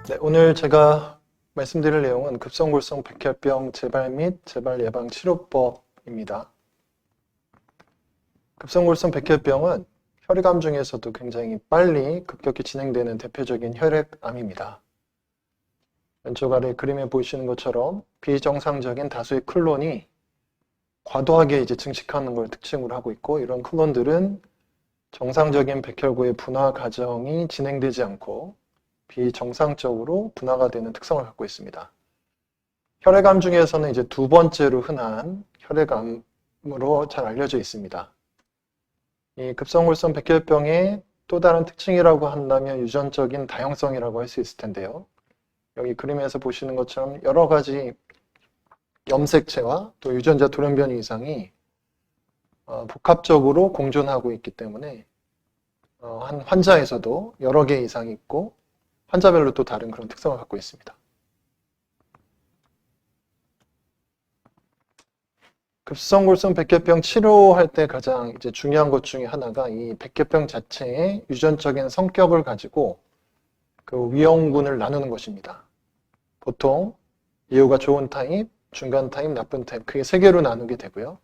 네, 오늘 제가 말씀드릴 내용은 급성골성 백혈병 재발 및 재발 예방 치료법입니다. 급성골성 백혈병은 혈액암 중에서도 굉장히 빨리 급격히 진행되는 대표적인 혈액암입니다. 왼쪽 아래 그림에 보이시는 것처럼 비정상적인 다수의 클론이 과도하게 증식하는 걸 특징으로 하고 있고, 이런 클론들은 정상적인 백혈구의 분화 과정이 진행되지 않고 비정상적으로 분화가 되는 특성을 갖고 있습니다. 혈액암 중에서는 두 번째로 흔한 혈액암으로 잘 알려져 있습니다. 이 급성골성 백혈병의 또 다른 특징이라고 한다면 유전적인 다형성이라고 할 수 있을 텐데요. 여기 그림에서 보시는 것처럼 여러 가지 염색체와 또 유전자 돌연변이 이상이 복합적으로 공존하고 있기 때문에 한 환자에서도 여러 개 이상이 있고 환자별로 또 다른 그런 특성을 갖고 있습니다. 급성골성 백혈병 치료할 때 가장 중요한 것 중에 하나가 이 백혈병 자체의 유전적인 성격을 가지고 그 위험군을 나누는 것입니다. 보통 예후가 좋은 타입, 중간 타입, 나쁜 타입, 크게 세 개로 나누게 되고요.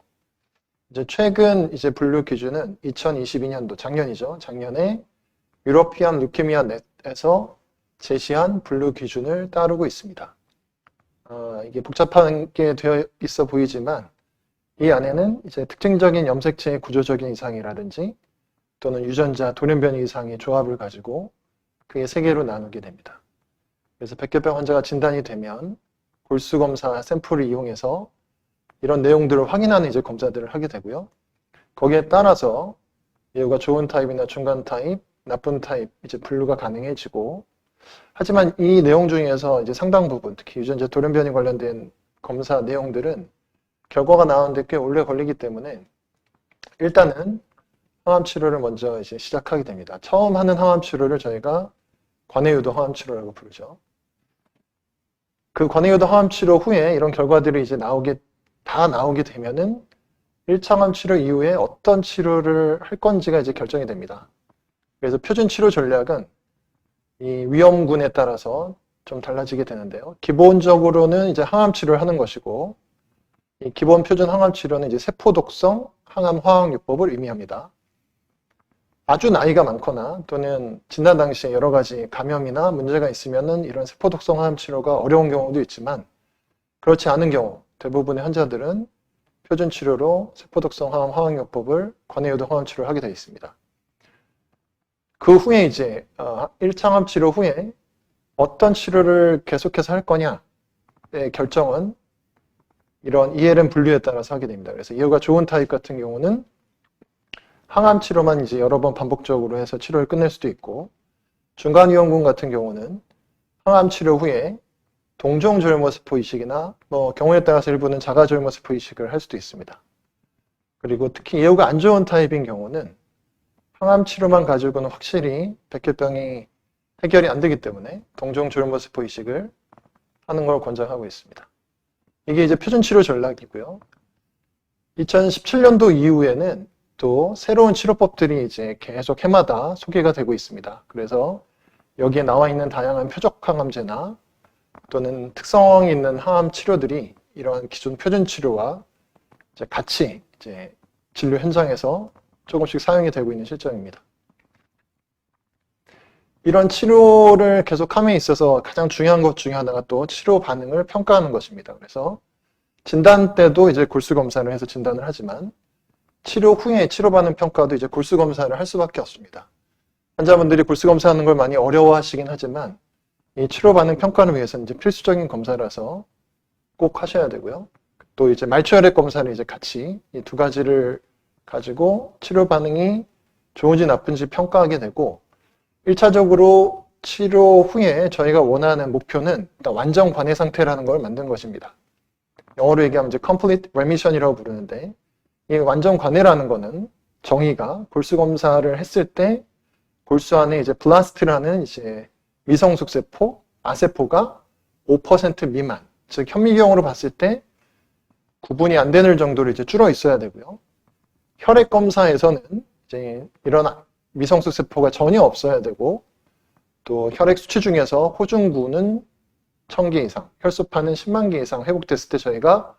최근 분류 기준은 2022년도 작년이죠. 작년에 유러피안 루케미아 넷에서 제시한 분류 기준을 따르고 있습니다. 이게 복잡하게 되어 있어 보이지만 이 안에는 특징적인 염색체의 구조적인 이상이라든지 또는 유전자 돌연변이 이상의 조합을 가지고 그게 세 개로 나누게 됩니다. 그래서 백혈병 환자가 진단이 되면 골수검사 샘플을 이용해서 이런 내용들을 확인하는 검사들을 하게 되고요. 거기에 따라서 예후가 좋은 타입이나 중간 타입, 나쁜 타입 분류가 가능해지고, 하지만 이 내용 중에서 상당 부분, 특히 유전자 돌연변이 관련된 검사 내용들은 결과가 나오는데 꽤 오래 걸리기 때문에 일단은 항암 치료를 먼저 시작하게 됩니다. 처음 하는 항암 치료를 저희가 관해유도 항암 치료라고 부르죠. 그 관해유도 항암 치료 후에 이런 결과들이 다 나오게 되면은 1차 항암 치료 이후에 어떤 치료를 할 건지가 결정이 됩니다. 그래서 표준 치료 전략은 이 위험군에 따라서 좀 달라지게 되는데요. 기본적으로는 항암 치료를 하는 것이고, 이 기본 표준 항암 치료는 세포 독성 항암 화학요법을 의미합니다. 아주 나이가 많거나 또는 진단 당시에 여러 가지 감염이나 문제가 있으면은 이런 세포 독성 항암 치료가 어려운 경우도 있지만, 그렇지 않은 경우 대부분의 환자들은 표준 치료로 세포 독성 항암 화학요법을 관해유도 항암 치료를 하게 되어 있습니다. 그 후에 1차 항암 치료 후에 어떤 치료를 계속해서 할 거냐의 결정은 이런 ELN 분류에 따라서 하게 됩니다. 그래서 예후가 좋은 타입 같은 경우는 항암 치료만 여러 번 반복적으로 해서 치료를 끝낼 수도 있고, 중간 위험군 같은 경우는 항암 치료 후에 동종절모세포 이식이나 경우에 따라서 일부는 자가절모세포 이식을 할 수도 있습니다. 그리고 특히 예후가 안 좋은 타입인 경우는 항암 치료만 가지고는 확실히 백혈병이 해결이 안 되기 때문에 동종절모세포 이식을 하는 걸 권장하고 있습니다. 이게 표준 치료 전략이고요. 2017년도 이후에는 또 새로운 치료법들이 계속 해마다 소개가 되고 있습니다. 그래서 여기에 나와 있는 다양한 표적 항암제나 또는 특성이 있는 항암 치료들이 이러한 기존 표준 치료와 같이 진료 현장에서 조금씩 사용이 되고 있는 실정입니다. 이런 치료를 계속함에 있어서 가장 중요한 것 중에 하나가 또 치료 반응을 평가하는 것입니다. 그래서 진단 때도 골수 검사를 해서 진단을 하지만 치료 후에 치료 반응 평가도 골수 검사를 할 수밖에 없습니다. 환자분들이 골수 검사하는 걸 많이 어려워하시긴 하지만 이 치료 반응 평가를 위해서는 필수적인 검사라서 꼭 하셔야 되고요. 또 말초혈액 검사를 같이 이 두 가지를 가지고 치료 반응이 좋은지 나쁜지 평가하게 되고, 1차적으로 치료 후에 저희가 원하는 목표는 일단 완전 관해 상태라는 걸 만든 것입니다. 영어로 얘기하면 complete remission이라고 부르는데, 이 완전 관해라는 거는 정의가 골수 검사를 했을 때 골수 안에 블라스트라는 미성숙세포, 아세포가 5% 미만, 즉 현미경으로 봤을 때 구분이 안 되는 정도로 줄어 있어야 되고요. 혈액 검사에서는 이런 미성숙세포가 전혀 없어야 되고, 또 혈액 수치 중에서 호중구는 1000개 이상, 혈소판은 10만 개 이상 회복됐을 때 저희가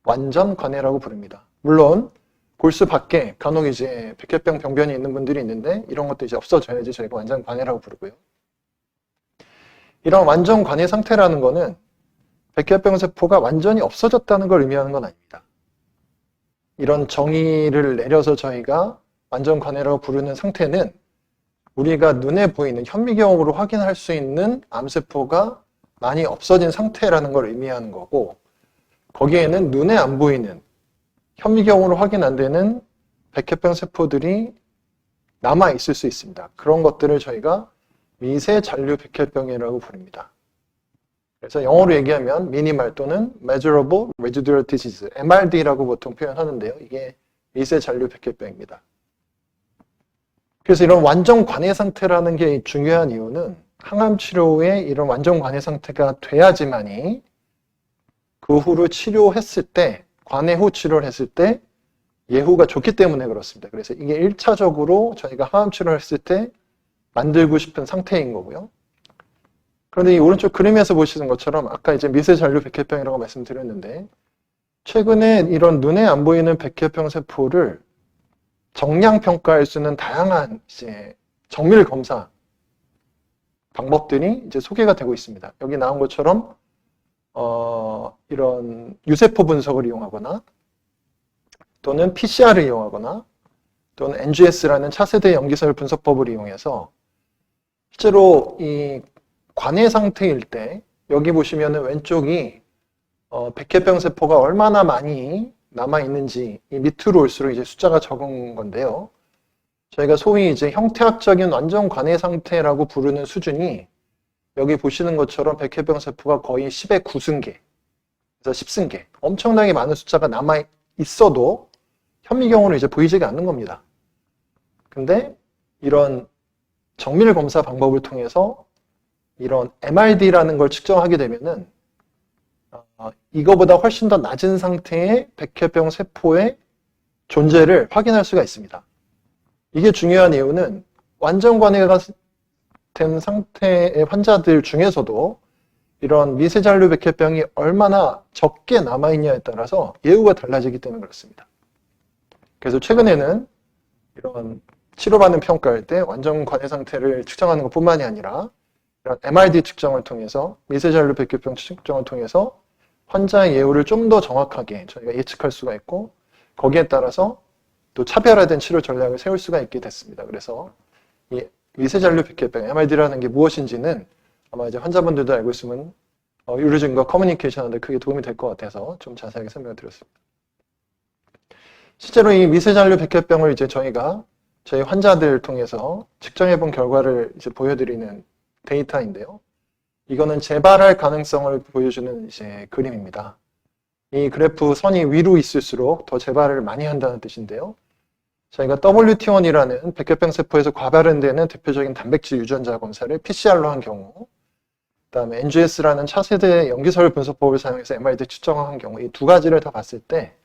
완전 관해라고 부릅니다. 물론 골수 밖에 간혹 이제 백혈병 병변이 있는 분들이 있는데 이런 것도 이제 없어져야지 저희가 완전 관해라고 부르고요. 이런 완전 관해 상태라는 거는 백혈병 세포가 완전히 없어졌다는 걸 의미하는 건 아닙니다. 이런 정의를 내려서 저희가 완전 관해라고 부르는 상태는 우리가 눈에 보이는 현미경으로 확인할 수 있는 암세포가 많이 없어진 상태라는 걸 의미하는 거고, 거기에는 눈에 안 보이는 현미경으로 확인 안 되는 백혈병 세포들이 남아 있을 수 있습니다. 그런 것들을 저희가 미세 잔류 백혈병이라고 부릅니다. 그래서 영어로 얘기하면 미니말 또는 measurable residual disease, MRD라고 보통 표현하는데요. 이게 미세 잔류 백혈병입니다. 그래서 이런 완전 관해 상태라는 게 중요한 이유는 항암 치료에 이런 완전 관해 상태가 돼야지만이 그 후로 치료했을 때, 관해 후 치료를 했을 때 예후가 좋기 때문에 그렇습니다. 그래서 이게 1차적으로 저희가 항암 치료를 했을 때 만들고 싶은 상태인 거고요. 그런데 이 오른쪽 그림에서 보시는 것처럼 아까 이제 미세 잔류 백혈병이라고 말씀드렸는데, 최근에 이런 눈에 안 보이는 백혈병 세포를 정량 평가할 수 있는 다양한 이제 정밀 검사 방법들이 이제 소개가 되고 있습니다. 여기 나온 것처럼 이런 유세포 분석을 이용하거나 또는 PCR을 이용하거나 또는 NGS라는 차세대 염기설 분석법을 이용해서 실제로 이 관해 상태일 때 여기 보시면은 왼쪽이 백혈병 세포가 얼마나 많이 남아 있는지 이 밑으로 올수록 이제 숫자가 적은 건데요. 저희가 소위 이제 형태학적인 완전 관해 상태라고 부르는 수준이 여기 보시는 것처럼 백혈병 세포가 거의 10의 9승계, 그래서 10승계, 엄청나게 많은 숫자가 남아 있어도 현미경으로 이제 보이지가 않는 겁니다. 근데 이런 정밀 검사 방법을 통해서 이런 MRD라는 걸 측정하게 되면은 이거보다 훨씬 더 낮은 상태의 백혈병 세포의 존재를 확인할 수가 있습니다. 이게 중요한 이유는 완전 관해가 된 상태의 환자들 중에서도 이런 미세잔류 백혈병이 얼마나 적게 남아있냐에 따라서 예후가 달라지기 때문에 그렇습니다. 그래서 최근에는 이런 치료받는 평가할 때 완전 관해 상태를 측정하는 것뿐만이 아니라 이런 MRD 측정을 통해서 미세잔류 백혈병 측정을 통해서 환자의 예후를 좀 더 정확하게 저희가 예측할 수가 있고, 거기에 따라서 또 차별화된 치료 전략을 세울 수가 있게 됐습니다. 그래서 이 미세잔류 백혈병 MRD라는 게 무엇인지는 아마 이제 환자분들도 알고 있으면 의료진과 커뮤니케이션하는데 크게 도움이 될 것 같아서 좀 자세하게 설명을 드렸습니다. 실제로 이 미세잔류 백혈병을 이제 저희가 저희 환자들 통해서 측정해 본 결과를 이제 보여드리는 데이터인데요. 이거는 재발할 가능성을 보여주는 이제 그림입니다. 이 그래프 선이 위로 있을수록 더 재발을 많이 한다는 뜻인데요. 저희가 WT1이라는 백혈병 세포에서 과발현되는 대표적인 단백질 유전자 검사를 PCR로 한 경우, 그 다음에 NGS라는 차세대 염기설 분석법을 사용해서 MRD 측정한 경우, 이 두 가지를 다 봤을 때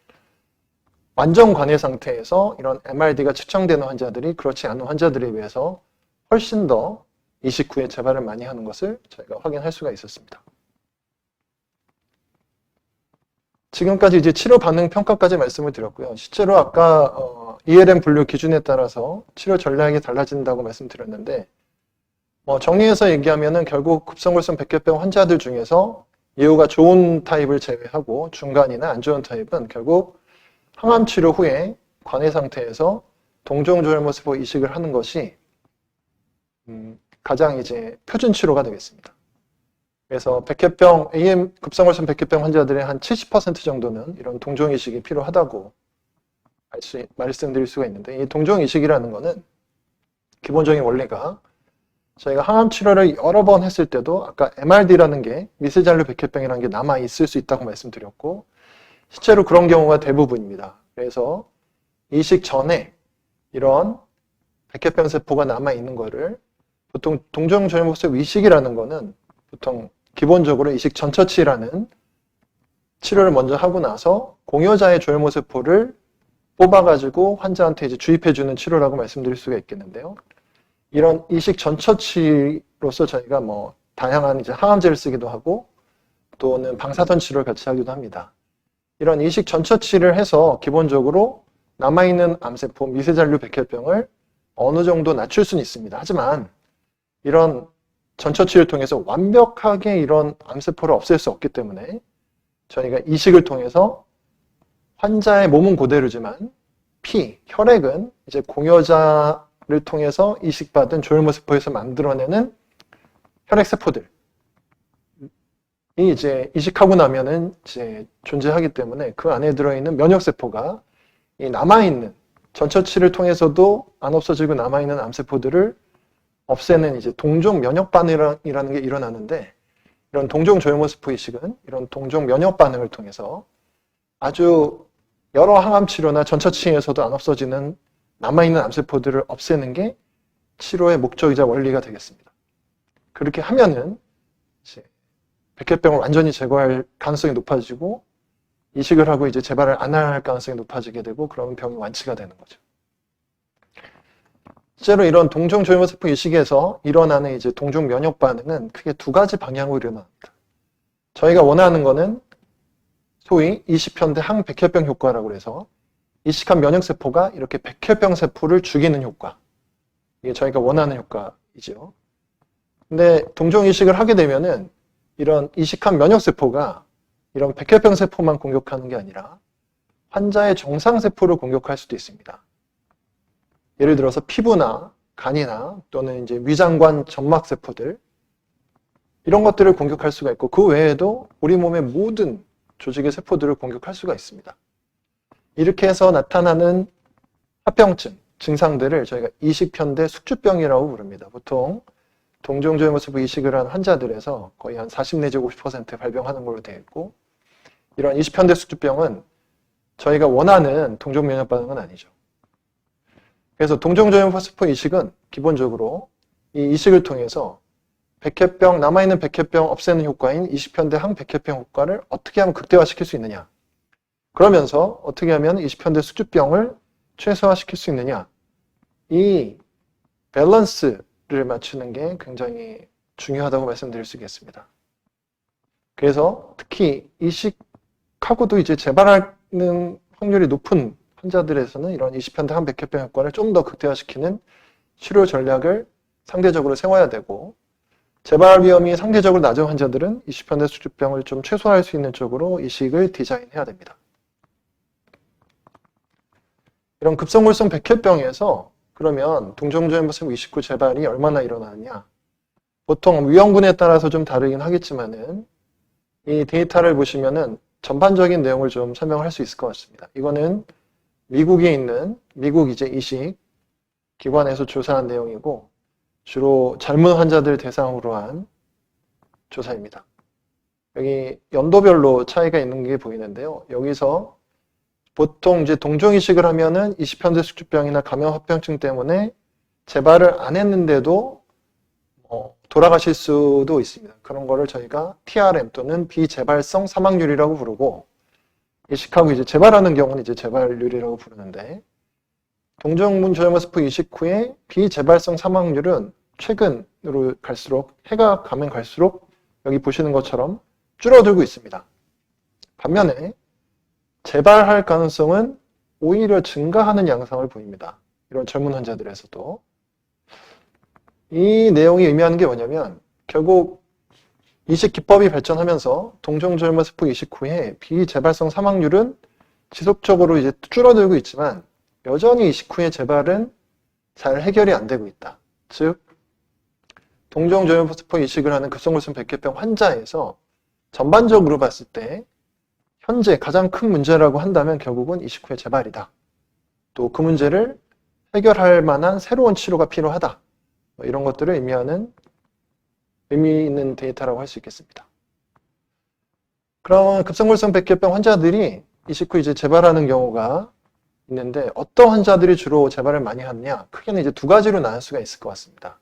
완전 관해 상태에서 이런 MRD가 측정되는 환자들이 그렇지 않은 환자들에 비해서 훨씬 더 이식 후에 재발을 많이 하는 것을 저희가 확인할 수가 있었습니다. 지금까지 이제 치료 반응 평가까지 말씀을 드렸고요. 실제로 아까 ELN 분류 기준에 따라서 치료 전략이 달라진다고 말씀드렸는데, 정리해서 얘기하면은 결국 급성골성 백혈병 환자들 중에서 예후가 좋은 타입을 제외하고 중간이나 안 좋은 타입은 결국 항암 치료 후에 관해 상태에서 동종조혈모세포 이식을 하는 것이 가장 이제 표준 치료가 되겠습니다. 그래서 백혈병, AM 급성골성 백혈병 환자들의 한 70% 정도는 이런 동종 이식이 필요하다고 말씀드릴 수가 있는데, 이 동종 이식이라는 거는 기본적인 원리가 저희가 항암 치료를 여러 번 했을 때도 아까 MRD라는 게 미세잔류 백혈병이라는 게 남아 있을 수 있다고 말씀드렸고, 실제로 그런 경우가 대부분입니다. 그래서 이식 전에 이런 백혈병 세포가 남아 있는 거를 보통 동종조혈모세포 이식이라는 거는 보통 기본적으로 이식 전처치라는 치료를 먼저 하고 나서 공여자의 조혈모세포를 뽑아가지고 환자한테 이제 주입해주는 치료라고 말씀드릴 수가 있겠는데요. 이런 이식 전처치를 치료로서 저희가 뭐 다양한 이제 항암제를 쓰기도 하고 또는 방사선 치료를 같이 하기도 합니다. 이런 이식 전처치를 해서 기본적으로 남아있는 암세포 미세잔류 백혈병을 어느 정도 낮출 수는 있습니다. 하지만 이런 전처치를 통해서 완벽하게 이런 암세포를 없앨 수 없기 때문에 저희가 이식을 통해서 환자의 몸은 그대로지만 피, 혈액은 이제 공여자를 통해서 이식받은 조혈모세포에서 만들어내는 혈액세포들이 이제 이식하고 나면은 이제 존재하기 때문에 그 안에 들어있는 면역세포가 이 남아있는 전처치를 통해서도 안 없어지고 남아있는 암세포들을 없애는 이제 동종 면역 반응이라는 게 일어나는데 이런 동종 조혈모세포 이식은 이런 동종 면역 반응을 통해서 아주 여러 항암 치료나 전처치에서도 안 없어지는 남아있는 암세포들을 없애는 게 치료의 목적이자 원리가 되겠습니다. 그렇게 하면은 이제 백혈병을 완전히 제거할 가능성이 높아지고 이식을 하고 이제 재발을 안 할 가능성이 높아지게 되고 그러면 병이 완치가 되는 거죠. 실제로 이런 동종 조혈모세포 이식에서 일어나는 이제 동종 면역 반응은 크게 두 가지 방향으로 일어납니다. 저희가 원하는 거는 소위 이식편대 항백혈병 효과라고 해서 이식한 면역세포가 이렇게 백혈병 세포를 죽이는 효과. 이게 저희가 원하는 효과이죠. 근데 동종 이식을 하게 되면은 이런 이식한 면역세포가 이런 백혈병 세포만 공격하는 게 아니라 환자의 정상세포를 공격할 수도 있습니다. 예를 들어서 피부나 간이나 또는 이제 위장관 점막세포들 이런 것들을 공격할 수가 있고 그 외에도 우리 몸의 모든 조직의 세포들을 공격할 수가 있습니다. 이렇게 해서 나타나는 합병증, 증상들을 저희가 이식편대 숙주병이라고 부릅니다. 보통 동종조혈모세포 이식을 한 환자들에서 거의 한 40 내지 50% 발병하는 걸로 되어 있고 이런 이식편대 숙주병은 저희가 원하는 동종면역 반응은 아니죠. 그래서 동종조혈모세포 이식은 기본적으로 이 이식을 통해서 백혈병, 남아있는 백혈병 없애는 효과인 이식편대 항백혈병 효과를 어떻게 하면 극대화시킬 수 있느냐. 그러면서 어떻게 하면 이식편대 숙주병을 최소화시킬 수 있느냐. 이 밸런스를 맞추는 게 굉장히 중요하다고 말씀드릴 수 있겠습니다. 그래서 특히 이식하고도 이제 재발하는 확률이 높은 환자들에서는 이런 이식편대 항백혈병 효과를 좀 더 극대화시키는 치료 전략을 상대적으로 세워야 되고 재발 위험이 상대적으로 낮은 환자들은 이식편대 숙주병을 좀 최소화할 수 있는 쪽으로 이식을 디자인해야 됩니다. 이런 급성골성 백혈병에서 그러면 동종조혈모세포 이식 후 재발이 얼마나 일어나느냐. 보통 위험군에 따라서 좀 다르긴 하겠지만은 이 데이터를 보시면은 전반적인 내용을 좀 설명할 수 있을 것 같습니다. 이거는 미국에 있는 미국 이제 이식 기관에서 조사한 내용이고 주로 젊은 환자들 대상으로 한 조사입니다. 여기 연도별로 차이가 있는 게 보이는데요. 여기서 보통 이제 동종 이식을 하면은 이식편대 숙주병이나 감염 합병증 때문에 재발을 안 했는데도 돌아가실 수도 있습니다. 그런 거를 저희가 TRM 또는 비재발성 사망률이라고 부르고 이식하고 이제 재발하는 경우는 이제 재발률이라고 부르는데 동종조혈모세포 이식 후에 비재발성 사망률은 최근으로 갈수록 해가 가면 갈수록 여기 보시는 것처럼 줄어들고 있습니다. 반면에 재발할 가능성은 오히려 증가하는 양상을 보입니다. 이런 젊은 환자들에서도. 이 내용이 의미하는 게 뭐냐면 결국 이식 기법이 발전하면서 동종조혈모세포 이식 후에 비재발성 사망률은 지속적으로 이제 줄어들고 있지만 여전히 이식 후에 재발은 잘 해결이 안 되고 있다. 즉 동종조혈모세포 이식을 하는 급성골성 백혈병 환자에서 전반적으로 봤을 때 현재 가장 큰 문제라고 한다면 결국은 이식 후에 재발이다. 또 그 문제를 해결할 만한 새로운 치료가 필요하다. 이런 것들을 의미하는 의미 있는 데이터라고 할 수 있겠습니다. 그럼 급성골성 백혈병 환자들이 이식 후 이제 재발하는 경우가 있는데 어떤 환자들이 주로 재발을 많이 하느냐? 크게는 이제 두 가지로 나눌 수가 있을 것 같습니다.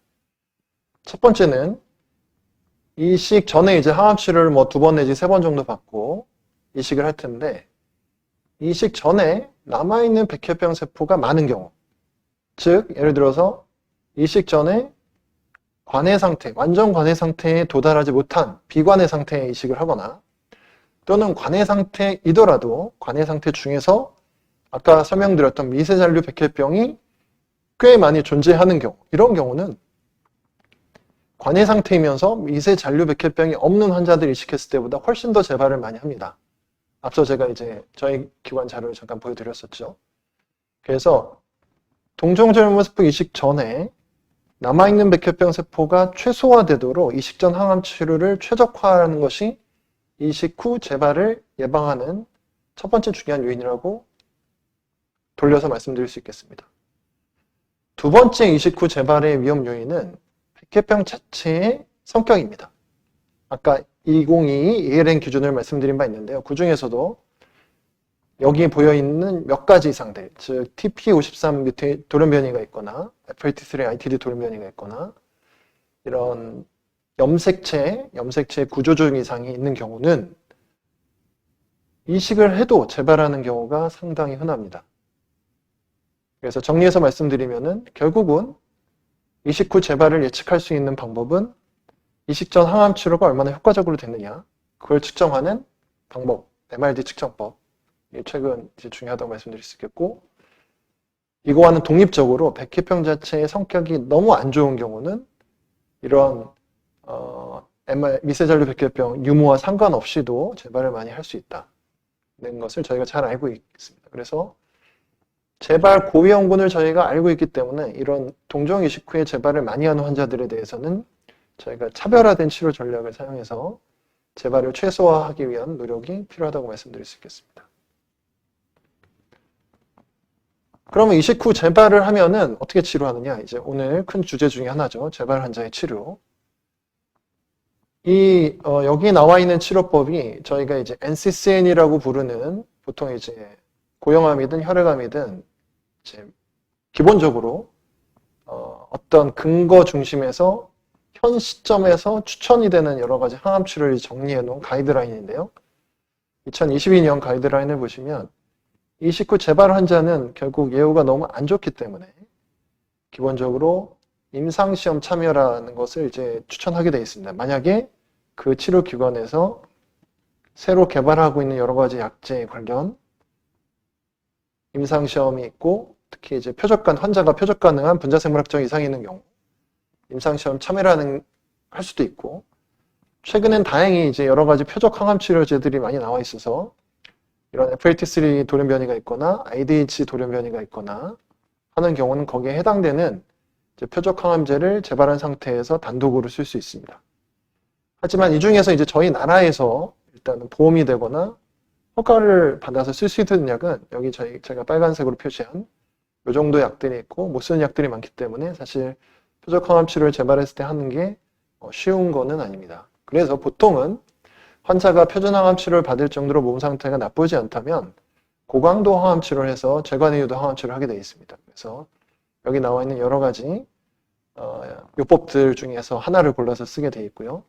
첫 번째는 이식 전에 이제 항암 치료를 뭐 2번 내지 3번 정도 받고 이식을 할 텐데 이식 전에 남아있는 백혈병 세포가 많은 경우 즉 예를 들어서 이식 전에 관해 상태, 완전 관해 상태에 도달하지 못한 비관해 상태에 이식을 하거나 또는 관해 상태이더라도 관해 상태 중에서 아까 설명드렸던 미세잔류 백혈병이 꽤 많이 존재하는 경우, 이런 경우는 관해 상태이면서 미세잔류 백혈병이 없는 환자들이 이식했을 때보다 훨씬 더 재발을 많이 합니다. 앞서 제가 이제 저희 기관 자료를 잠깐 보여드렸었죠. 그래서 동종절모세포 이식 전에 남아있는 백혈병 세포가 최소화되도록 이식 전 항암 치료를 최적화하는 것이 이식 후 재발을 예방하는 첫 번째 중요한 요인이라고 돌려서 말씀드릴 수 있겠습니다. 두 번째 이식 후 재발의 위험 요인은 백혈병 자체의 성격입니다. 아까 2022 ALN 기준을 말씀드린 바 있는데요. 그 중에서도 여기에 보여있는 몇 가지 이상들, 즉 TP53 뮤테 돌연 변이가 있거나 FLT3 ITD 돌연 변이가 있거나 이런 염색체 구조조정 이상이 있는 경우는 이식을 해도 재발하는 경우가 상당히 흔합니다. 그래서 정리해서 말씀드리면은 결국은 이식 후 재발을 예측할 수 있는 방법은 이식 전 항암 치료가 얼마나 효과적으로 됐느냐, 그걸 측정하는 방법, MRD 측정법, 최근 이제 중요하다고 말씀드릴 수 있겠고, 이거와는 독립적으로 백혈병 자체의 성격이 너무 안 좋은 경우는 이런 미세잔류 백혈병 유무와 상관없이도 재발을 많이 할 수 있다는 것을 저희가 잘 알고 있습니다. 그래서 재발 고위험군을 저희가 알고 있기 때문에 이런 동종 이식 후에 재발을 많이 하는 환자들에 대해서는 저희가 차별화된 치료 전략을 사용해서 재발을 최소화하기 위한 노력이 필요하다고 말씀드릴 수 있겠습니다. 그러면 이식 후 재발을 하면은 어떻게 치료하느냐? 이제 오늘 큰 주제 중에 하나죠. 재발 환자의 치료. 여기 나와 있는 치료법이 저희가 이제 NCCN이라고 부르는, 보통 이제 고형암이든 혈액암이든 이제 기본적으로 어떤 근거 중심에서 현 시점에서 추천이 되는 여러 가지 항암 치료를 정리해 놓은 가이드라인인데요. 2022년 가이드라인을 보시면 이식 후 재발 환자는 결국 예후가 너무 안 좋기 때문에 기본적으로 임상시험 참여라는 것을 이제 추천하게 되어 있습니다. 만약에 그 치료기관에서 새로 개발하고 있는 여러 가지 약제에 관련 임상시험이 있고, 특히 이제 환자가 표적 가능한 분자생물학적 이상이 있는 경우 임상시험 참여를 할 수도 있고, 최근엔 다행히 이제 여러 가지 표적 항암 치료제들이 많이 나와 있어서 이런 FLT3 돌연 변이가 있거나 IDH 돌연 변이가 있거나 하는 경우는 거기에 해당되는 이제 표적 항암제를 재발한 상태에서 단독으로 쓸 수 있습니다. 하지만 이 중에서 이제 저희 나라에서 일단은 보험이 되거나 허가를 받아서 쓸 수 있는 약은 여기 제가 빨간색으로 표시한 이 정도 약들이 있고 못 쓰는 약들이 많기 때문에 사실 표적 항암 치료를 재발했을 때 하는 게 쉬운 거는 아닙니다. 그래서 보통은 환자가 표준 항암 치료를 받을 정도로 몸 상태가 나쁘지 않다면 고강도 항암 치료를 해서 재관의 유도 항암 치료를 하게 되어 있습니다. 그래서 여기 나와 있는 여러 가지 요법들 중에서 하나를 골라서 쓰게 되어 있고요.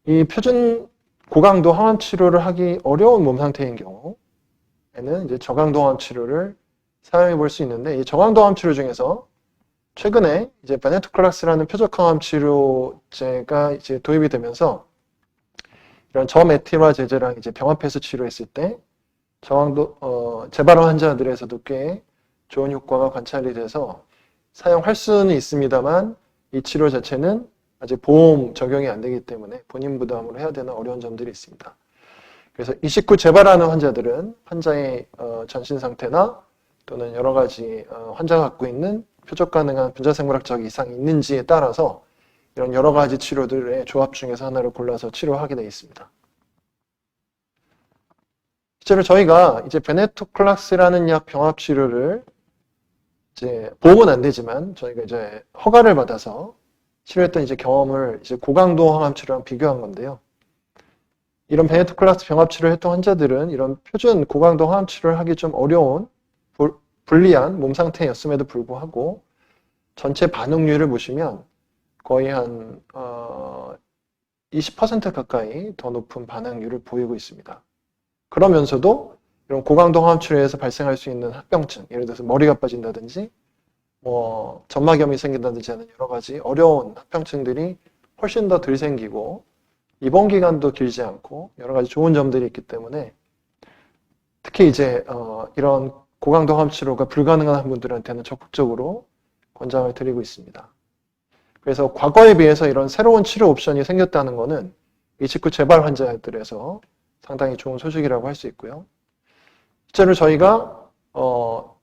이 표준 고강도 항암 치료를 하기 어려운 몸 상태인 경우에는 이제 저강도 항암 치료를 사용해 볼 수 있는데, 이 저강도 항암 치료 중에서 최근에 이제 베네토클락스라는 표적 항암 치료제가 이제 도입이 되면서 이런 저메틸화 제제랑 이제 병합해서 치료했을 때 저강도 재발한 환자들에서도 꽤 좋은 효과가 관찰이 돼서 사용할 수는 있습니다만 이 치료 자체는 아직 보험 적용이 안 되기 때문에 본인 부담으로 해야 되는 어려운 점들이 있습니다. 그래서 이식 후 재발하는 환자들은 환자의 전신 상태나 또는 여러 가지 환자가 갖고 있는 표적 가능한 분자생물학적 이상이 있는지에 따라서 이런 여러 가지 치료들의 조합 중에서 하나를 골라서 치료하게 되어 있습니다. 실제로 저희가 이제 베네토클락스라는 약 병합 치료를 이제 보험은 안 되지만 저희가 이제 허가를 받아서 치료했던 이제 경험을 이제 고강도 항암 치료랑 비교한 건데요. 이런 베네토클락스 병합 치료를 했던 환자들은 이런 표준 고강도 항암 치료를 하기 좀 어려운 불리한 몸 상태였음에도 불구하고 전체 반응률을 보시면 거의 한 20% 가까이 더 높은 반응률을 보이고 있습니다. 그러면서도 이런 고강도 항암 치료에서 발생할 수 있는 합병증, 예를 들어서 머리가 빠진다든지 점막염이 생긴다든지 하는 여러 가지 어려운 합병증들이 훨씬 더 덜 생기고 입원 기간도 길지 않고 여러 가지 좋은 점들이 있기 때문에 특히 이제 이런 고강도 항암 치료가 불가능한 분들한테는 적극적으로 권장을 드리고 있습니다. 그래서 과거에 비해서 이런 새로운 치료 옵션이 생겼다는 것은 이 직후 재발 환자들에서 상당히 좋은 소식이라고 할 수 있고요. 실제로 저희가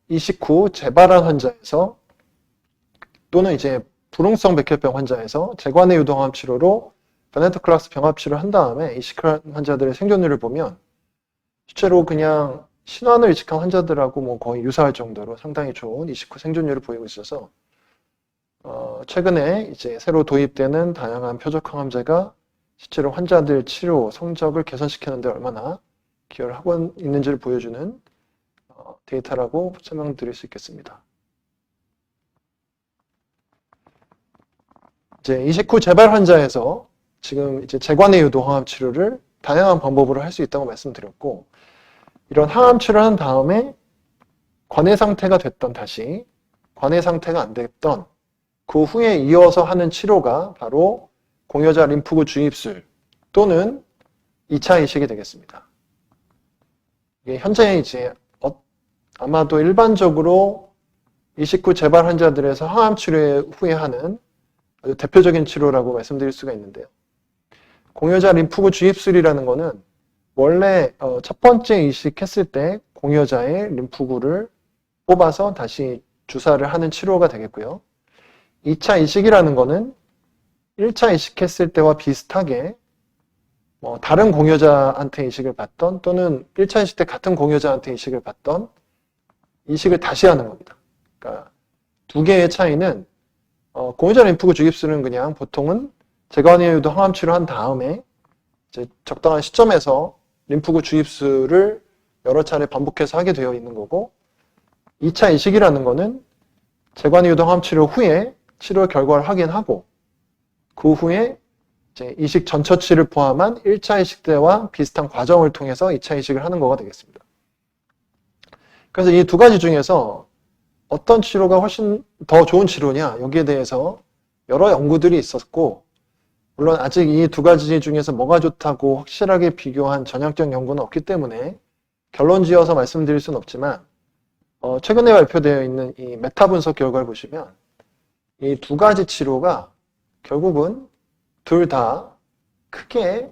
이식 후 재발한 환자에서 또는 이제 불응성 백혈병 환자에서 재관의 유도항암 치료로 베네토클락스 병합 치료를 한 다음에 이식한 환자들의 생존율을 보면 실제로 그냥 신환을 이식한 환자들하고 거의 유사할 정도로 상당히 좋은 이식 후 생존율을 보이고 있어서 최근에 이제 새로 도입되는 다양한 표적항암제가 실제로 환자들 치료 성적을 개선시키는 데 얼마나 기여를 하고 있는지를 보여주는 데이터라고 설명드릴 수 있겠습니다. 이제 이식 후 재발 환자에서 지금 이제 재관의 유도 항암 치료를 다양한 방법으로 할 수 있다고 말씀드렸고, 이런 항암 치료를 한 다음에 관해 상태가 됐던 다시 관해 상태가 안 됐던 그 후에 이어서 하는 치료가 바로 공여자 림프구 주입술 또는 2차 이식이 되겠습니다. 이게 현재 이제 아마도 일반적으로 이식 후 재발 환자들에서 항암 치료 후에 하는 아주 대표적인 치료라고 말씀드릴 수가 있는데요. 공여자 림프구 주입술이라는 것은 원래 첫 번째 이식했을 때 공여자의 림프구를 뽑아서 다시 주사를 하는 치료가 되겠고요. 2차 이식이라는 것은 1차 이식했을 때와 비슷하게 다른 공여자한테 이식을 받던 또는 1차 이식 때 같은 공여자한테 이식을 받던 이식을 다시 하는 겁니다. 그러니까 두 개의 차이는 공여자 림프구 주입술은 그냥 보통은 재관의 유도 항암 치료한 다음에 이제 적당한 시점에서 림프구 주입술을 여러 차례 반복해서 하게 되어 있는 거고, 2차 이식이라는 것은 재관의 유도 항암 치료 후에 치료 결과를 확인하고 그 후에 이제 이식 전 처치를 포함한 1차 이식 때와 비슷한 과정을 통해서 2차 이식을 하는 거가 되겠습니다. 그래서 이 두 가지 중에서 어떤 치료가 훨씬 더 좋은 치료냐, 여기에 대해서 여러 연구들이 있었고, 물론 아직 이 두 가지 중에서 뭐가 좋다고 확실하게 비교한 전향적 연구는 없기 때문에 결론 지어서 말씀드릴 수는 없지만, 최근에 발표되어 있는 이 메타 분석 결과를 보시면 이 두 가지 치료가 결국은 둘 다 크게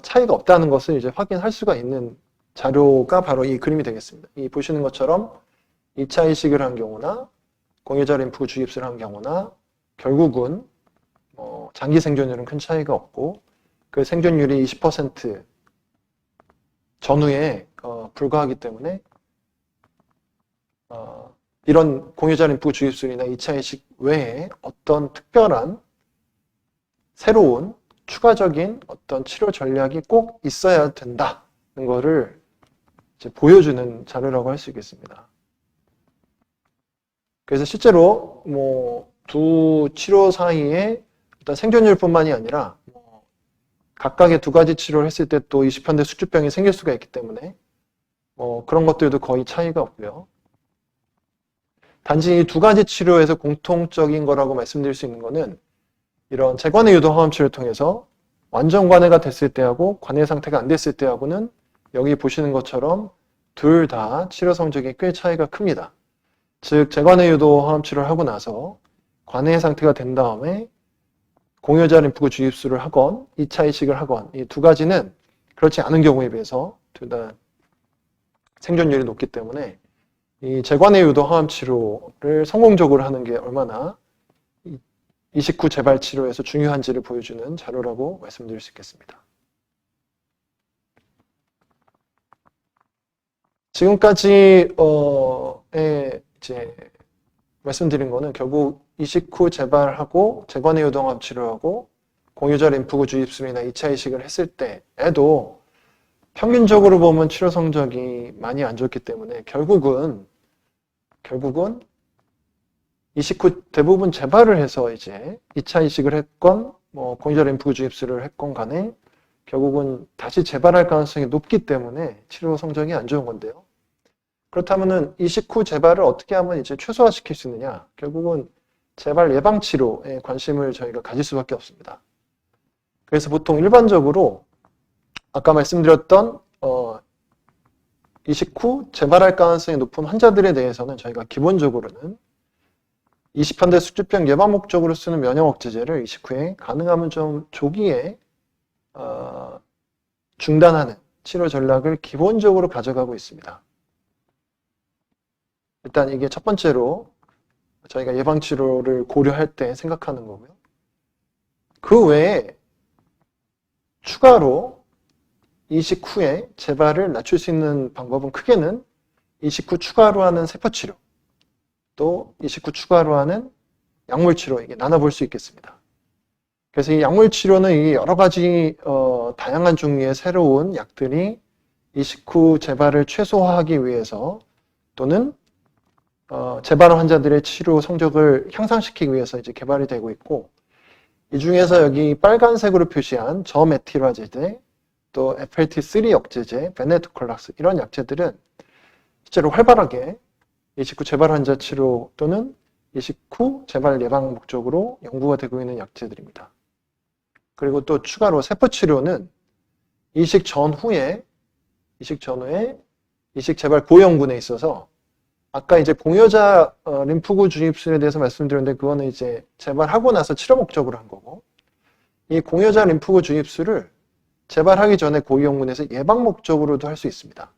차이가 없다는 것을 이제 확인할 수가 있는 자료가 바로 이 그림이 되겠습니다. 이 보시는 것처럼 2차 이식을 한 경우나 공여자 림프구 주입술을 한 경우나 결국은 장기 생존율은 큰 차이가 없고 그 생존율이 20% 전후에 불과하기 때문에 이런 공여자 림프구 주입술이나 2차 이식 외에 어떤 특별한 새로운 추가적인 어떤 치료 전략이 꼭 있어야 된다는 거를 이제 보여주는 자료라고 할 수 있겠습니다. 그래서 실제로 두 치료 사이에 어떤 생존율뿐만이 아니라 각각의 두 가지 치료를 했을 때 또 20편대 수주병이 생길 수가 있기 때문에 그런 것들도 거의 차이가 없고요. 단지 이 두 가지 치료에서 공통적인 거라고 말씀드릴 수 있는 거는 이런 재관의 유도 항암 치료를 통해서 완전 관해가 됐을 때하고 관해 상태가 안 됐을 때하고는 여기 보시는 것처럼 둘 다 치료 성적이 꽤 차이가 큽니다. 즉 재관의 유도 항암 치료를 하고 나서 관해 상태가 된 다음에 공여자 림프구 주입술을 하건 2차 이식을 하건 이 두 가지는 그렇지 않은 경우에 비해서 둘 다 생존율이 높기 때문에 이 재관의 유도 항암 치료를 성공적으로 하는 게 얼마나 이식 후 재발 치료에서 중요한지를 보여주는 자료라고 말씀드릴 수 있겠습니다. 지금까지 이제 말씀드린 거는 결국 이식 후 재발하고 재관의 유도 항암 치료하고 공유자 림프구 주입술이나 2차 이식을 했을 때에도 평균적으로 보면 치료 성적이 많이 안 좋기 때문에 결국은 이식 후 대부분 재발을 해서 이제 2차 이식을 했건 공유자 림프구 주입술을 했건 간에 결국은 다시 재발할 가능성이 높기 때문에 치료 성적이 안 좋은 건데요. 그렇다면은 이식 후 재발을 어떻게 하면 이제 최소화시킬 수 있느냐? 결국은 재발 예방 치료에 관심을 저희가 가질 수밖에 없습니다. 그래서 보통 일반적으로 아까 말씀드렸던 이식 후 재발할 가능성이 높은 환자들에 대해서는 저희가 기본적으로는 20현대 수주병 예방 목적으로 쓰는 면역 억제제를 이식 후에 가능하면 좀 조기에 중단하는 치료 전략을 기본적으로 가져가고 있습니다. 일단 이게 첫 번째로 저희가 예방 치료를 고려할 때 생각하는 거고요. 그 외에 추가로 이식 후에 재발을 낮출 수 있는 방법은 크게는 이식 후 추가로 하는 세포치료, 또 이식 후 추가로 하는 약물치료, 이게 나눠볼 수 있겠습니다. 그래서 이 약물치료는 여러 가지 다양한 종류의 새로운 약들이 이식 후 재발을 최소화하기 위해서 또는 재발 환자들의 치료 성적을 향상시키기 위해서 이제 개발이 되고 있고, 이 중에서 여기 빨간색으로 표시한 저메틸화제제, 또 FLT3 억제제, 베네토클락스 이런 약제들은 실제로 활발하게 이식 후 재발 환자 치료 또는 이식 후 재발 예방 목적으로 연구가 되고 있는 약제들입니다. 그리고 또 추가로 세포치료는 이식 전후에 이식 재발 고형군에 있어서 아까 이제 공여자 림프구 주입술에 대해서 말씀드렸는데 그거는 이제 재발하고 나서 치료 목적으로 한 거고, 이 공여자 림프구 주입술을 재발하기 전에 고위험군에서 예방 목적으로도 할 수 있습니다.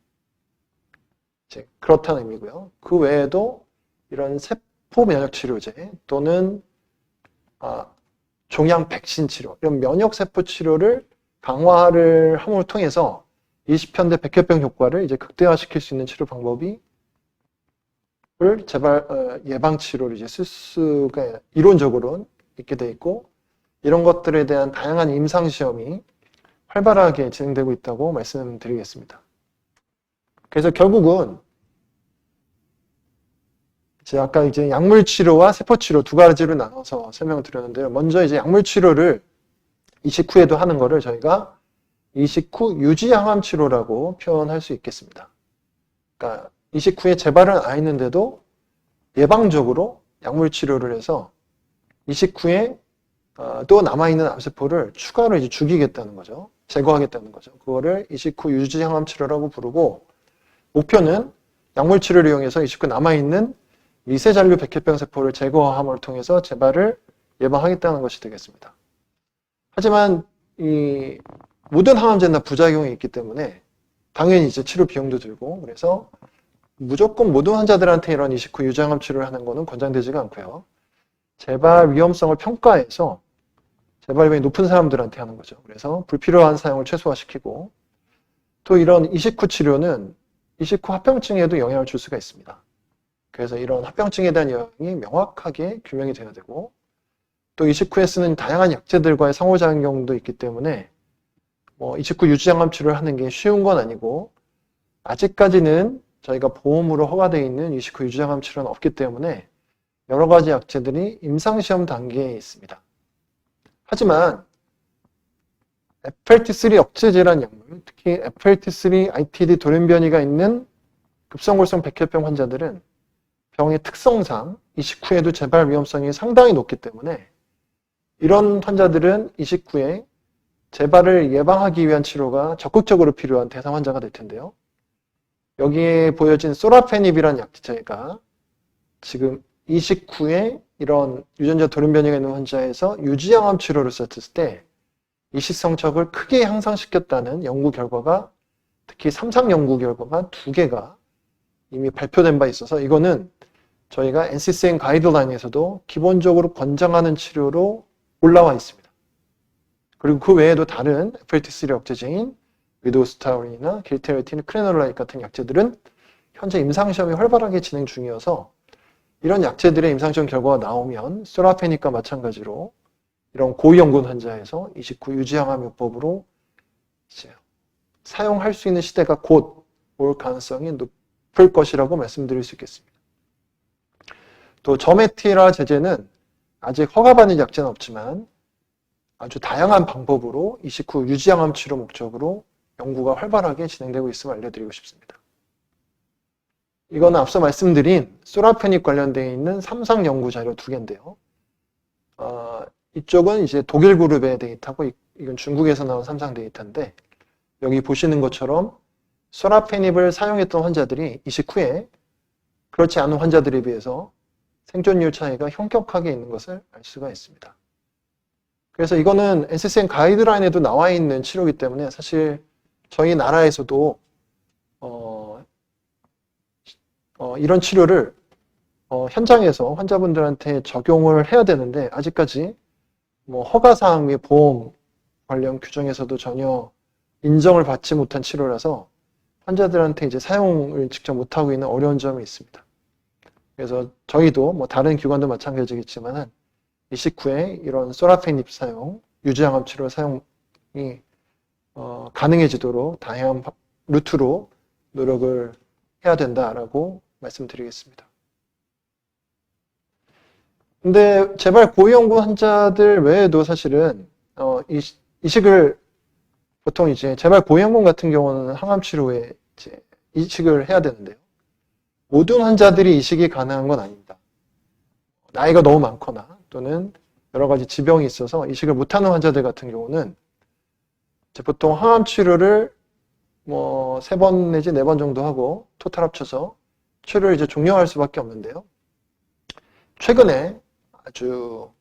이제 그렇다는 의미고요. 그 외에도 이런 세포 면역 치료제 또는 종양 백신 치료, 이런 면역 세포 치료를 강화를 함을 통해서 20현대 백혈병 효과를 이제 극대화시킬 수 있는 치료 방법이 재발 예방 치료를 이제 쓸 수가 이론적으로는 있게 돼 있고, 이런 것들에 대한 다양한 임상 시험이 활발하게 진행되고 있다고 말씀드리겠습니다. 그래서 결국은 아까 이제 약물 치료와 세포 치료 두 가지로 나눠서 설명을 드렸는데요. 먼저 이제 약물 치료를 이식 후에도 하는 거를 저희가 이식 후 유지 항암 치료라고 표현할 수 있겠습니다. 그러니까 이식 후에 재발은 안 했는데도 예방적으로 약물 치료를 해서 이식 후에 또 남아있는 암세포를 추가로 이제 죽이겠다는 거죠. 제거하겠다는 거죠. 그거를 이식 후 유지 항암 치료라고 부르고, 목표는 약물 치료를 이용해서 이식 후 남아있는 미세잔류 백혈병 세포를 제거함을 통해서 재발을 예방하겠다는 것이 되겠습니다. 하지만 이 모든 항암제는 다 부작용이 있기 때문에 당연히 이제 치료 비용도 들고, 그래서 무조건 모든 환자들한테 이런 이식 후 유지항암 치료를 하는 것은 권장되지가 않고요. 재발 위험성을 평가해서 재발 위험이 높은 사람들한테 하는 거죠. 그래서 불필요한 사용을 최소화시키고, 또 이런 이식 후 치료는 이식 후 합병증에도 영향을 줄 수가 있습니다. 그래서 이런 합병증에 대한 영향이 명확하게 규명이 돼야 되고, 또 이식 후에 쓰는 다양한 약제들과의 상호작용도 있기 때문에 이식 후 유지항암 치료를 하는 게 쉬운 건 아니고, 아직까지는 저희가 보험으로 허가되어 있는 이식 후 유지항암 치료는 없기 때문에 여러 가지 약제들이 임상시험 단계에 있습니다. 하지만 FLT3 억제제라는 약물, 특히 FLT3 ITD 돌연변이가 있는 급성골성 백혈병 환자들은 병의 특성상 이식 후에도 재발 위험성이 상당히 높기 때문에 이런 환자들은 이식 후에 재발을 예방하기 위한 치료가 적극적으로 필요한 대상 환자가 될 텐데요. 여기에 보여진 소라페닙이라는 약제가 지금 이식 후에 이런 유전자 돌연변이가 있는 환자에서 유지항암 치료를 썼을 때 이식 성적을 크게 향상시켰다는 연구 결과가, 특히 3상 연구 결과가 2개가 이미 발표된 바 있어서 이거는 저희가 NCCN 가이드라인에서도 기본적으로 권장하는 치료로 올라와 있습니다. 그리고 그 외에도 다른 FLT3 억제제인 위도스타린이나 길테레틴, 크레놀라이트 같은 약제들은 현재 임상시험이 활발하게 진행 중이어서 이런 약제들의 임상시험 결과가 나오면 소라페닉과 마찬가지로 이런 고위험군 환자에서 이식 후 유지항암요법으로 이제 사용할 수 있는 시대가 곧 올 가능성이 높을 것이라고 말씀드릴 수 있겠습니다. 또 저메틸화 제제는 아직 허가받은 약제는 없지만 아주 다양한 방법으로 이식 후 유지항암 치료 목적으로 연구가 활발하게 진행되고 있음을 알려드리고 싶습니다. 이거는 앞서 말씀드린 소라페닙 관련되어 있는 삼상 연구 자료 2개인데요. 이쪽은 이제 독일 그룹의 데이터고 이건 중국에서 나온 삼상 데이터인데 여기 보시는 것처럼 소라페닙을 사용했던 환자들이 이식 후에 그렇지 않은 환자들에 비해서 생존율 차이가 현격하게 있는 것을 알 수가 있습니다. 그래서 이거는 NCCN 가이드라인에도 나와 있는 치료이기 때문에 사실 저희 나라에서도 이런 치료를 현장에서 환자분들한테 적용을 해야 되는데 아직까지 뭐 허가사항 및 보험 관련 규정에서도 전혀 인정을 받지 못한 치료라서 환자들한테 이제 사용을 직접 못하고 있는 어려운 점이 있습니다. 그래서 저희도 뭐 다른 기관도 마찬가지겠지만은 이식 후에 이런 소라페닙 사용, 유지항암 치료 사용이 가능해지도록 다양한 루트로 노력을 해야 된다라고 말씀드리겠습니다. 근데 재발 고위험군 환자들 외에도 사실은 이식을 보통 이제 재발 고위험군 같은 경우는 항암 치료에 이제 이식을 해야 되는데요. 모든 환자들이 이식이 가능한 건 아닙니다. 나이가 너무 많거나 또는 여러 가지 지병이 있어서 이식을 못하는 환자들 같은 경우는 이제 보통 항암 치료를 뭐 3번 내지 4번 정도 하고 토탈 합쳐서 치료를 이제 종료할 수밖에 없는데요. 최근에 아주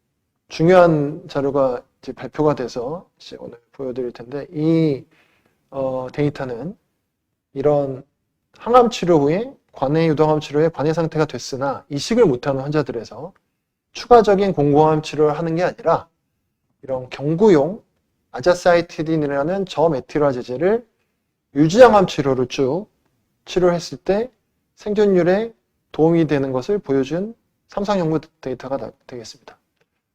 중요한 자료가 이제 발표가 돼서 이제 오늘 보여드릴 텐데 이 데이터는 이런 항암 치료 후에 관해 유동암 치료에 관해 상태가 됐으나 이식을 못하는 환자들에서 추가적인 공고암 치료를 하는 게 아니라 이런 경구용 아자사이티딘이라는 저메틸화 제제를 유지항암 치료로 쭉 치료했을 때 생존율에 도움이 되는 것을 보여준 삼상 연구 데이터가 되겠습니다.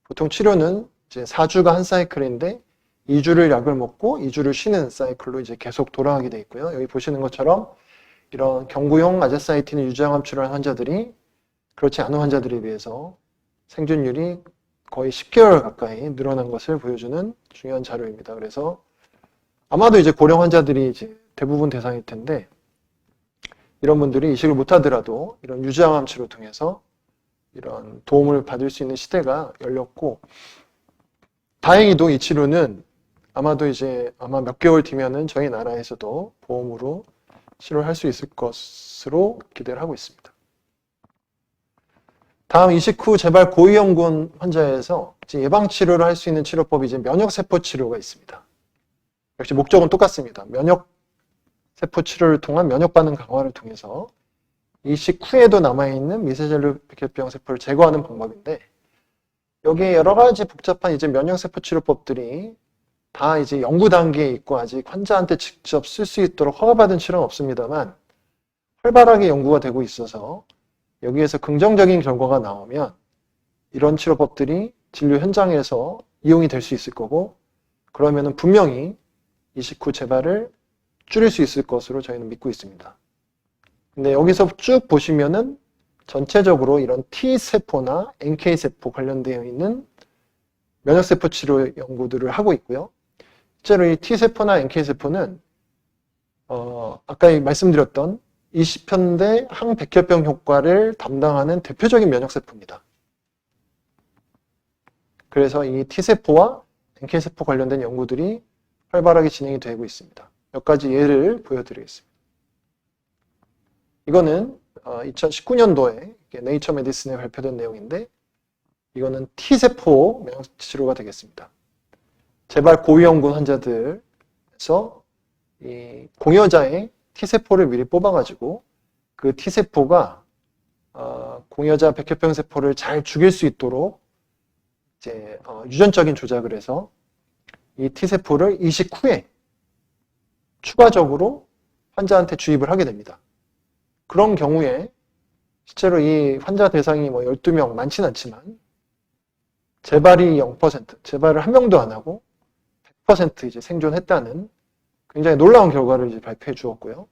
보통 치료는 이제 4주가 한 사이클인데 2주를 약을 먹고 2주를 쉬는 사이클로 이제 계속 돌아가게 되어 있고요. 여기 보시는 것처럼 이런 경구용 아자사이틴 유지항암 치료한 환자들이 그렇지 않은 환자들에 비해서 생존율이 거의 10개월 가까이 늘어난 것을 보여주는 중요한 자료입니다. 그래서 아마도 이제 고령 환자들이 이제 대부분 대상일 텐데 이런 분들이 이식을 못하더라도 이런 유지항암 치료 통해서 이런 도움을 받을 수 있는 시대가 열렸고 다행히도 이 치료는 아마도 이제 아마 몇 개월 뒤면은 저희 나라에서도 보험으로 치료를 할 수 있을 것으로 기대를 하고 있습니다. 다음 이식 후 재발 고위험군 환자에서 예방 치료를 할 수 있는 치료법이 이제 면역세포 치료가 있습니다. 역시 목적은 똑같습니다. 면역세포 치료를 통한 면역 반응 강화를 통해서 이식 후에도 남아있는 미세젤류 백혈병 세포를 제거하는 방법인데 여기에 여러 가지 복잡한 이제 면역세포 치료법들이 다 이제 연구 단계에 있고 아직 환자한테 직접 쓸 수 있도록 허가받은 치료는 없습니다만 활발하게 연구가 되고 있어서 여기에서 긍정적인 결과가 나오면 이런 치료법들이 진료 현장에서 이용이 될 수 있을 거고 그러면은 분명히 이식 후 재발을 줄일 수 있을 것으로 저희는 믿고 있습니다. 근데 여기서 쭉 보시면은 전체적으로 이런 T세포나 NK세포 관련되어 있는 면역세포 치료 연구들을 하고 있고요. 실제로 이 T세포나 NK세포는 아까 말씀드렸던 20편대 항백혈병 효과를 담당하는 대표적인 면역세포입니다. 그래서 이 T세포와 NK세포 관련된 연구들이 활발하게 진행이 되고 있습니다. 몇 가지 예를 보여드리겠습니다. 이거는 2019년도에 네이처 메디슨에 발표된 내용인데 이거는 T세포 면역치료가 되겠습니다. 재발 고위험군 환자들에서 이 공여자의 T세포를 미리 뽑아가지고 그 T세포가 공여자 백혈병 세포를 잘 죽일 수 있도록 이제 유전적인 조작을 해서 이 T세포를 이식 후에 추가적으로 환자한테 주입을 하게 됩니다. 그런 경우에 실제로 이 환자 대상이 뭐 12명 많지는 않지만 재발이 0%, 재발을 한 명도 안 하고 100% 이제 생존했다는 굉장히 놀라운 결과를 이제 발표해 주었고요.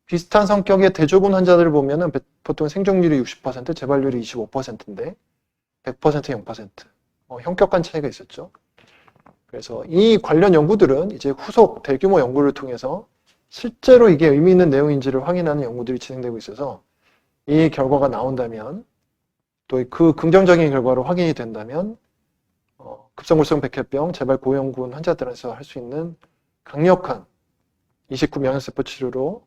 비슷한 성격의 대조군 환자들을 보면은 보통 생존율이 60%, 재발률이 25%인데 100% 0%. 현격한 차이가 있었죠. 그래서 이 관련 연구들은 이제 후속 대규모 연구를 통해서 실제로 이게 의미 있는 내용인지를 확인하는 연구들이 진행되고 있어서 이 결과가 나온다면 또 그 긍정적인 결과로 확인이 된다면 급성골성 백혈병 재발 고위험군 환자들에서 할 수 있는 강력한 29 면역세포 치료로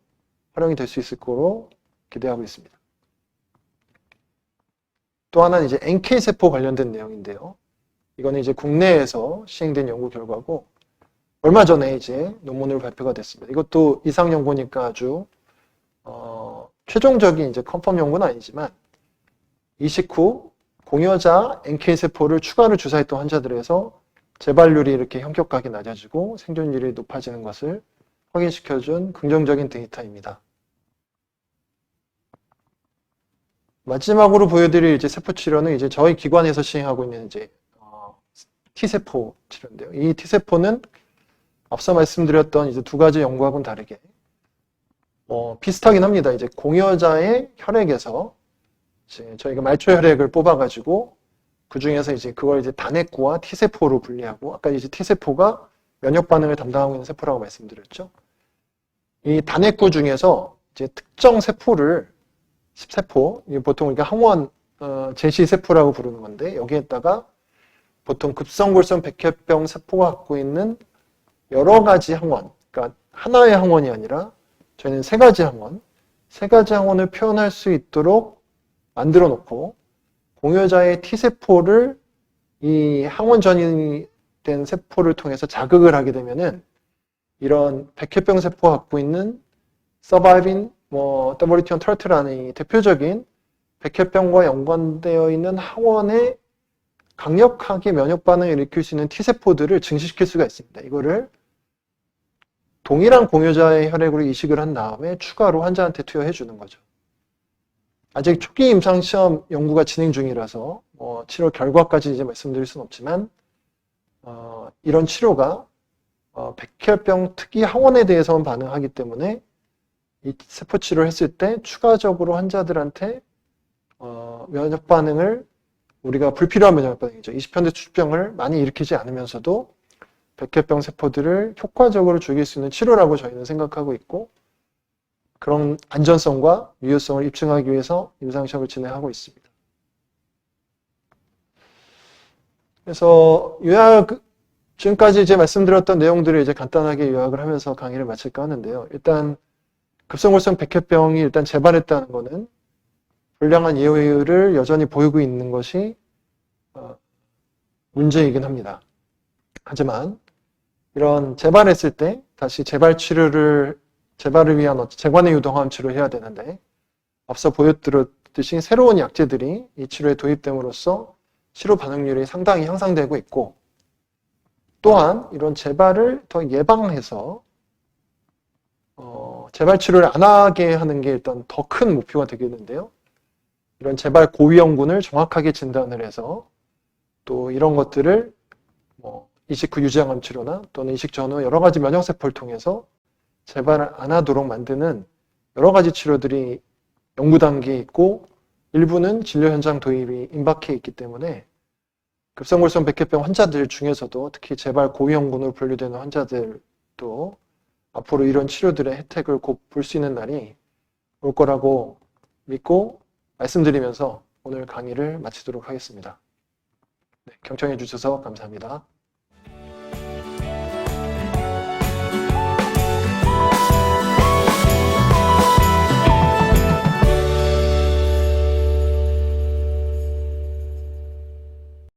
활용이 될 수 있을 거로 기대하고 있습니다. 또 하나는 이제 NK세포 관련된 내용인데요. 이거는 이제 국내에서 시행된 연구 결과고 얼마 전에 이제 논문으로 발표가 됐습니다. 이것도 이상 연구니까 아주 최종적인 이제 컨펌 연구는 아니지만 이식 후 공여자 NK세포를 추가로 주사했던 환자들에서 재발률이 이렇게 현격하게 낮아지고 생존율이 높아지는 것을 확인시켜준 긍정적인 데이터입니다. 마지막으로 보여드릴 이제 세포 치료는 이제 저희 기관에서 시행하고 있는 이제 T세포 치료인데요. 이 T세포는 앞서 말씀드렸던 이제 두 가지 연구하고는 다르게 비슷하긴 합니다. 이제 공여자의 혈액에서 이제 저희가 말초 혈액을 뽑아가지고 그 중에서 이제 그걸 이제 단핵구와 T세포로 분리하고 아까 이제 T세포가 면역 반응을 담당하고 있는 세포라고 말씀드렸죠. 이 단핵구 중에서 이제 특정 세포를 10세포, 보통 우리가 항원 제시세포라고 부르는 건데 여기에다가 보통 급성골성 백혈병 세포가 갖고 있는 여러 가지 항원, 그러니까 하나의 항원이 아니라 저희는 세 가지 항원을 표현할 수 있도록 만들어 놓고 공여자의 T세포를 이 항원 전이 된 세포를 통해서 자극을 하게 되면은 이런 백혈병 세포가 갖고 있는 서바이빙 WT1 터트라는 이 대표적인 백혈병과 연관되어 있는 항원에 강력하게 면역 반응을 일으킬 수 있는 T세포들을 증식시킬 수가 있습니다. 이거를 동일한 공여자의 혈액으로 이식을 한 다음에 추가로 환자한테 투여해 주는 거죠. 아직 초기 임상시험 연구가 진행 중이라서 치료 결과까지 이제 말씀드릴 수는 없지만 이런 치료가 백혈병 특이 항원에 대해서만 반응하기 때문에 이 세포 치료를 했을 때 추가적으로 환자들한테 면역 반응을 우리가 불필요한 면역 반응이죠. 20편대 추출병을 많이 일으키지 않으면서도 백혈병 세포들을 효과적으로 죽일 수 있는 치료라고 저희는 생각하고 있고 그런 안전성과 유효성을 입증하기 위해서 임상시험을 진행하고 있습니다. 그래서 지금까지 이제 말씀드렸던 내용들을 이제 간단하게 요약을 하면서 강의를 마칠까 하는데요. 일단 급성골성 백혈병이 일단 재발했다는 것은 불량한 예후를 여전히 보이고 있는 것이 문제이긴 합니다. 하지만 이런 재발했을 때 다시 재발을 위한 재관의 유동암 치료를 해야 되는데 앞서 보여드렸듯이 새로운 약제들이 이 치료에 도입됨으로써 치료 반응률이 상당히 향상되고 있고 또한 이런 재발을 더 예방해서 재발 치료를 안 하게 하는 게 일단 더 큰 목표가 되겠는데요. 이런 재발 고위험군을 정확하게 진단을 해서 또 이런 것들을 이식 후 유지항암 치료나 또는 이식 전후 여러 가지 면역세포를 통해서 재발을 안 하도록 만드는 여러 가지 치료들이 연구 단계에 있고 일부는 진료 현장 도입이 임박해 있기 때문에 급성골성 백혈병 환자들 중에서도 특히 재발 고위험군으로 분류되는 환자들도 앞으로 이런 치료들의 혜택을 곧 볼 수 있는 날이 올 거라고 믿고 말씀드리면서 오늘 강의를 마치도록 하겠습니다. 네, 경청해 주셔서 감사합니다.